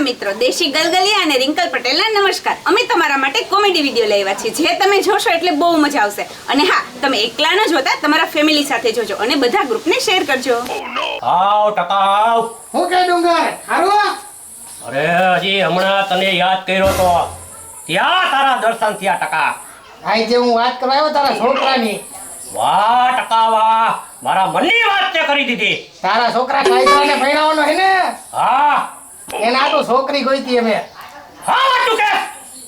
મિત્રો, દેશી ગલગલિયા અને રિંકલ પટેલના નમસ્કાર. અમે તમારા માટે કોમેડી વિડીયો લઈ આવ્યા છીએ, જે તમે જોશો એટલે બહુ મજા આવશે. અને હા, તમે એકલા ન જોતા, તમારા ફેમિલી સાથે જોજો અને બધા ગ્રુપને શેર કરજો. આવ ટકા આવ. હું કે ડુંગર હારું? અરે હજી હમણાં તને યાદ કર્યો તો ત્યાં તારા દર્શન થયા ટકા. આઈ જે હું વાત કરવા આવ્યો તારા છોકરાની. વાહ ટકા વાહ, મારા મનની વાત તે કરી દીધી. તારા છોકરા કાયદાને ભણાવવાનો હે ને? હા એના તો છોકરી ગોઈતી અમે. હા વાતું કે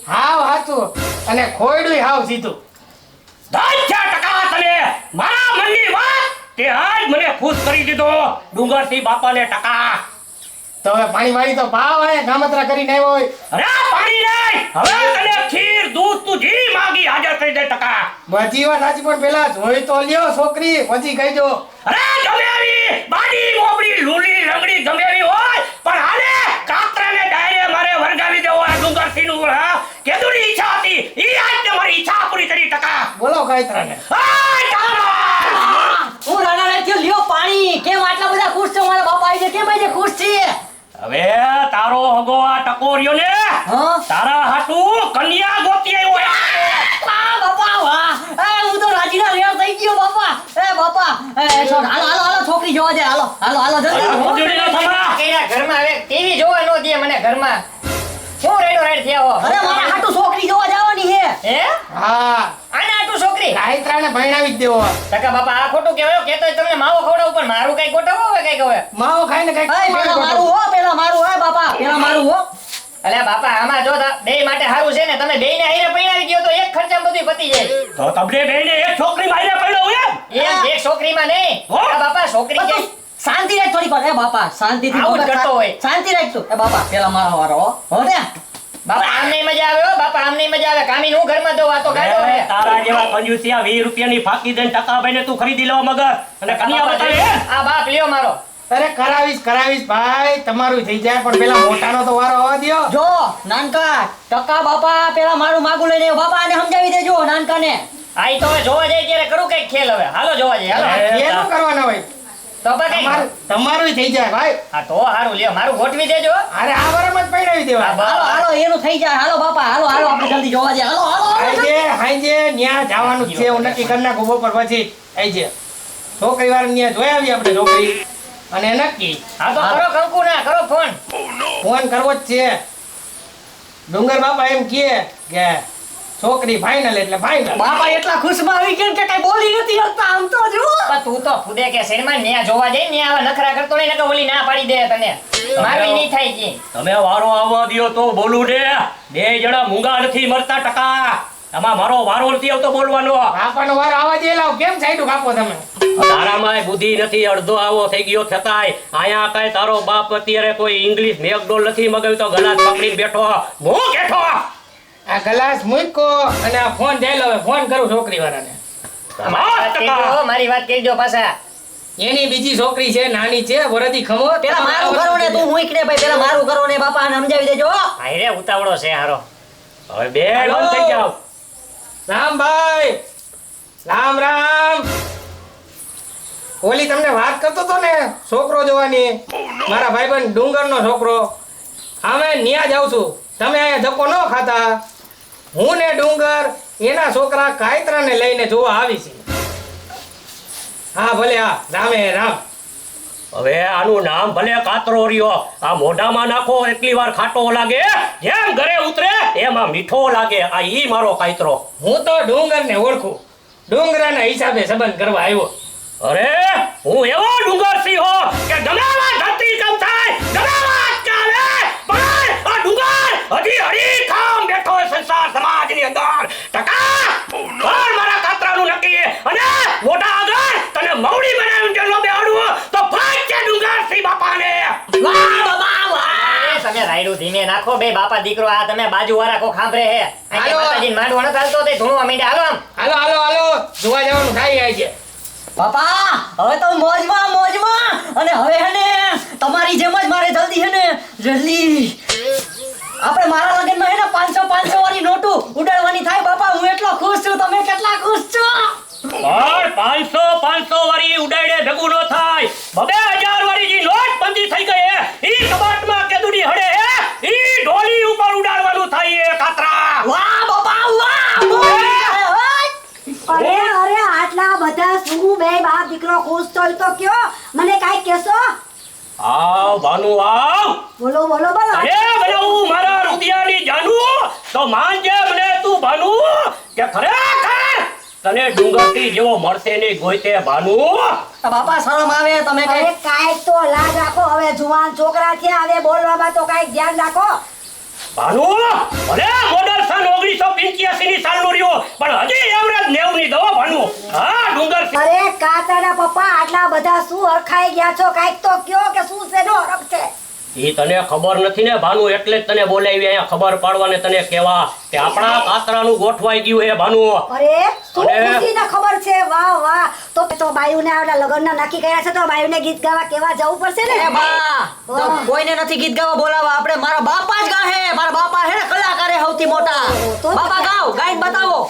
હાવ હાચું અને ખોયડું હાવ સીધું. દાઈ છે ટકા તને મારા મનની વાત તે આજ મને ખુશ કરી દીધો. ડુંગરથી બાપાને ટકા. તો હવે પાણી વાળી તો ભાવ હે ગામત્રા કરીને આવ્યો હોય. અરે પાણી નહીં, હવે તને ખીર દૂધ તું જી માંગી હાજર કરી દે ટકા. બધી વાત સાચી પણ પેલા જોઈ તો લ્યો છોકરી પછી કહીજો. અરે ગમે એવી બાડી મોબડી લૂલી લંગડી ગમે એવી હોય પણ હાલે કાતરાને ડાયરે મારે વરગાવી દેવો આ ડુંગરથી નું. હા કેદુની ઈચ્છા હતી ઈ આજ તે મારી ઈચ્છા પૂરી કરી ટકા. બોલો કાયત્રાને. હું રાણા રાખ્યો લ્યો પાણી. કેમ આટલા બધા ખુશ છો? મારા બાપા આવી છે કેમ આજે ખુશ છે? હવે તારો હગો આ ટકોર્યો ને હા? તારા હાટુ કન્યા ગોતી આવ્યો. વાહ બાપા વાહ. હું તો રાજીના રેડ થઈ ગયો બાપા. બાપા હાલો હાલો હાલો છોકરી જોવા દે. હાલો હાલો હાલો કેના ઘરમાં હવે ટીવી જોવા નો દે મને ઘરમાં. શું રેડો રેડ થયા હો? અરે મારા હાટુ છોકરી જોવા જવાની હે. હે? હા. આને હાટુ છોકરી કાયત્રાને ભણાવી જ દેવો. ટકા બાપા આ ખોટું કહેવાય. કેતો તમને માવો ખવડાવ પણ મારું કઈ ગોઠવો હવે કઈ કહે. માવો ખાઈને કઈ પેલા મારું હો, પેલા મારું હે બાપા, પેલા મારું હો. અલ્યા બાપા આમાં જો બે માટે સારું છે ને તમે બેયને હારે પૈણાવી ગયો તો એક ખર્ચામાં બધું પતી જાય. તો તમને બેને એક છોકરી મારે પડ્યો એમ એક છોકરીમાં નહીં. આ બાપા છોકરી તું કે શાંતિ રાખ થોડી વાર. બાપા શાંતિથી આવું જ બોલ. કરતો હોય. શાંતિ રાખ તું. બાપા પેલા મારા વારો હો ને. બાપા આમ નહીં મજા આવે હો. બાપા આમ નહીં મજા આવે. કામી હું ઘરમાં દઉં આ તો ગાડો હે. તારા જેવા કંજુસિયા 20 રૂપિયાની ફાકી દઈને ટકા ભાઈને તું ખરીદી લેવા મગર અને કન્યા બતાવે. આ બાપ લ્યો મારો. અરે કરાવીશ ભાઈ તમારું થઈ જાય પણ પેલા મોટાનો તો વારો આવવા દ્યો. જો નાનકા ટકા બાપા પેલા મારું માગું લઈને આવ્યો. બાપા આને સમજાવી દેજો નાનકાને. આઈ તો હવે જોવા જાય ત્યારે કરું કઈક ખેલ હવે. હાલો જોવા જાય હાલો. ખેલ કરવાના હોય તો તમારું થઈ જાય ભાઈ. હા તો હારું લ્યો મારું ગોઠવી દેજો. અરે આ વરમ જ પૈણાવી દેવા. હાલો હાલો એનું થઈ જાય. હાલો બાપા હાલો હાલો આપણે જલ્દી જોવા જાય. હાલો હાલો હાઈજે ન્યા જવાનું છે. હું નક્કી કરી નાખું બપોર પછી. આઈજે છોકરી વાર ન્યા જોઈ આવી આપણે છોકરી અને નક્કી. હા તો કરો કંકુ ના કરો ફોન. ફોન કરવો જ છે. ડુંગર બાપા એમ કે છોકરી ફાઇનલ એટલે ફાઇનલ. બાપા એટલા ખુશમાં આવી ગયા કે કઈ બોલી નથી શકતા. આમ તો જો તું તો ફુદે કે શેરમાં ન્યા જોવા જઈ ન્યા આવા નખરા કરતો નહીં નકર ઓલી ના પાડી દે તને. મારું નહીં થાય જી. તમે વારો આવવા દ્યો તો બોલું ને. બે જણા મૂંગા નથી મરતા ટકા. આમાં મારો વારો નથી આવતો બોલવાનો. બાપાનો વારો આવવા દે. લાવ કેમ સાઈડું કાપો તમે? તારામાં બુદ્ધિ નથી. અડધો આવો થઈ ગયો છતાંય આયા કઈ તારો બાપ અત્યારે કોઈ ઇંગ્લિશ મેકડોલ નથી મગાવ્યું તો ગલાસ પકડીને બેઠો હું બેઠો. આ ગ્લાસ મૂકો અને આ ફોન જઈ લો. ફોન કરું છોકરી વાળાને. મારી વાત કહી દો પાછા. એની બીજી છોકરી છે નાની છે વરદી ખમો. પેલા મારું કરો ને તું મૂક ને ભાઈ. પેલા મારું કરો ને બાપા આને સમજાવી દેજો. ભાઈ રે ઉતાવળો છે હારો. હવે બે બંધ થઈ જાવ. રામભાઈ રામ રામ. ઓલી તમને વાત કરતો તો ને છોકરો જોવાની. મારા ભાઈબંધ ડુંગરનો છોકરો. અમે ન્યા જાઉં છું. તમે અહીંયા ધક્કો ન ખાતા. હું ને ડુંગર એના છોકરા કાયત્રાને લઈને જોવા આવી છે. હા ભલે હા રામે રામ. હવે આનું નામ ભલે કાતરો રહ્યો. આ મોઢામાં નાખો એટલી વાર ખાટો લાગે. જેમ ઘરે ઉતરે એમાં મીઠો લાગે. આ ઈ મારો કાતરો. હું તો ડુંગરને ઓળખું. ડુંગરાના હિસાબે સંબંધ કરવા આવ્યો. અરે હું એવો ડુંગર સિંહ હો કે ગમેવા ધરતી કમ થાય ગમેવા ચાલે પણ આ ડુંગર હજી હરી ખામ બેઠો સંસાર સમાજની અંદર ટકા. પણ મારા કાતરાનું નક્કી અને મોટા આગળ તને મવડી બનાવીને જો નો બેહાડું તો ફાટ છે ડુંગર સિંહ બાપાને. વાહ બાબા વાહ. તમે રાયડું ધીમે નાખો બે બાપા દીકરો. આ તમે બાજુ વાળા કો ખાંભરે હે. આ માતાજી માંડવો ન ચાલતો તે ધૂણવા માંડ્યા. હાલો આમ હાલો જોવા જવાનું થાય આઈ છે. બાપા હવે તો મોજમાં અને હવે હે ને તમારી જેમ જ મારે જલ્દી હે ને જલ્દી આપણે મારા લગનમાં હે ને 500 વાળી નોટો ઉડાડવાની થાય. બાપા હું એટલો ખુશ છું. તમે કેટલા ખુશ છો? પણ 500 વાળી ઉડાડે ભેગું ન થાય. 2000 વાળી જે નોટ બંધી થઈ ગઈ હે ઈ કબાટમાં કેદુડી હડે હે ઈ ખુશ છો ઈ તો કયો મને કાઈ કહેશો આવ ભાનુ આવ બોલો બોલો બોલો અરે બનાવું મારા રુદિયાની જાનુ તો માનજે મને તું ભાનુ કે ખરેખર તને ડુંગરથી જેવો મળશે નહીં ગોઈતે ભાનુ બાપા શરમ આવે તમે અરે કઈ કાઈ તો લાજ રાખો હવે જુવાન છોકરા થયા હવે બોલવામાં તો કાઈ ધ્યાન રાખો ભાનુ અરે મોડલ સન 1985 ની સાલનો રહ્યો પણ હજી એવરેજ 90 ની દવા ભાનુ હા ડુંગર અરે કાતાના પપ્પા આટલા બધા શું હરખાઈ ગયા છો કાઈક તો કયો કે શું છે નો હરખ છે ઈ તને ખબર નથી ને ભાનુ એટલે જ તને બોલાવી અહીંયા ખબર પાડવાને તને કહેવા કે આપણા કાતરાનું ગોઠવાઈ ગયું હે ભાનુ અરે શું અરે. ખુશીને ખબર છે વાહ વાહ તો બાયુને આવડા લગ્નના નક્કી કર્યા છે તો બાયુને ગીત ગાવા કેવા જવું પડશે ને એ બા તો કોઈને નથી ગીત ગાવા બોલાવા આપણે મારા બાપા જ ગાહે મારા બાપા હે ને કલાકાર હે સૌથી મોટા તો બાપા ગાઓ ગાઈને બતાવો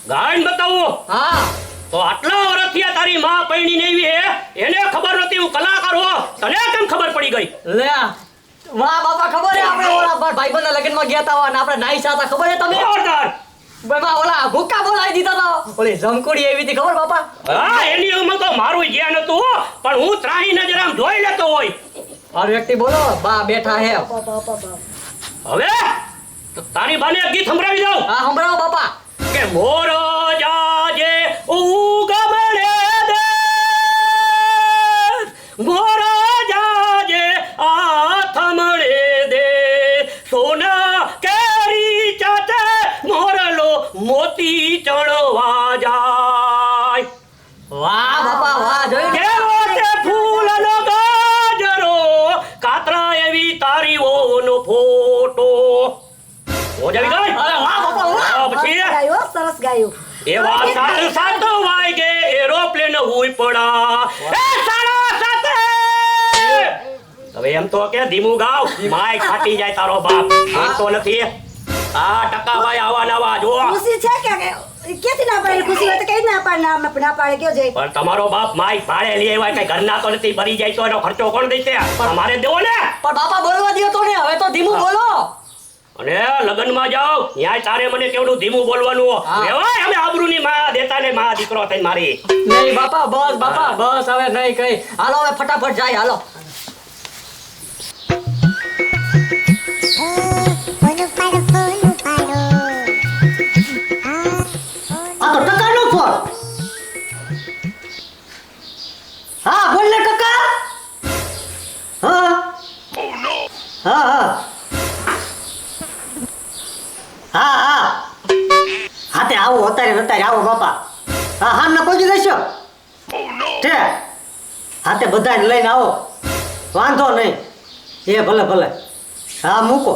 ગાયન બતાવો હા તો આટલા વર્ષથી આ તારી માં પૈણી નેવી હે એને ખબર નથી હું કલાકાર હો તને કેમ ખબર પડી ગઈ લે વાહ બાપા ખબર હે આપણે ઓલા ભાઈબંધના લગ્નમાં ગયા તા અને આપણે નાઈ સાતા ખબર હે તમે જોરદાર બાપા ઓલા ભૂકા બોલાવી દીધા તા ઓલી જમકુડી એવી હતી ખબર બાપા હા એની ઉંમર તો મારું જ્ઞાન હતું હો, પણ હું ત્રાહી નજર આમ જોઈ લેતો હોય આ વ્યક્તિ બોલો બા બેઠા હે હવે તો તારી બાને એક ગીત સંભળાવી દઉં હા સંભળાવો બાપા કે મોર જાજે ઉગમણે દે મોર જાજે આથમણે દે સોના કેરી ચાચે મોરલો મોતી ચણવા જાય વાહ બાપા વાહ જોયું ને? કેવો તે ફૂલનો ગાજરો કાતરા એવી તારીઓનો ફોટો હો જાવી ગઈ અરે વાહ બાપા વાહ હા, પછી ગાયો સરસ ગાયું એવા સાત સાત વાગે એરોપ્લેન હુઈ પડા એ સાડા સાતે હવે એમ તો કે ધીમું ગાવ માય ફાટી જાય તારો બાપ માનતો નથી આ ટકાભાઈ આવા નવા જો ખુશી છે કે ક્યાંથી ના પાડે ખુશી હોય તો કઈ ના પાડે ના પાડે કયો છે પણ તમારો બાપ માય ભાડે લઈ આવ્યા કઈ ઘરના તો નથી ભરી જાય તો એનો ખર્ચો કોણ દેશે અમારે દેવો ને પણ બાપા બોલવા દ્યો તો ને હવે તો ધીમું બોલો અને લગનમાં જાઓ ન્યાય તારે મને કેવડું ધીમું બોલવાનું હા. કહેવાય અમે આબરૂની માં દેતા ને માં દીકરો થઈને મારી નહીં બાપા બસ બાપા બસ હવે નહીં કઈ હાલો હવે ફટાફટ જાય હાલો આ તો ટકાનો ફોન હા બોલ ને ટકા હા હા હા હા હા હા તે આવો અત્યારે આવો બાપા હા હા ના પહોંચી જશો તે હા તે બધાને લઈને આવો વાંધો નહીં એ ભલે ભલે હા મૂકો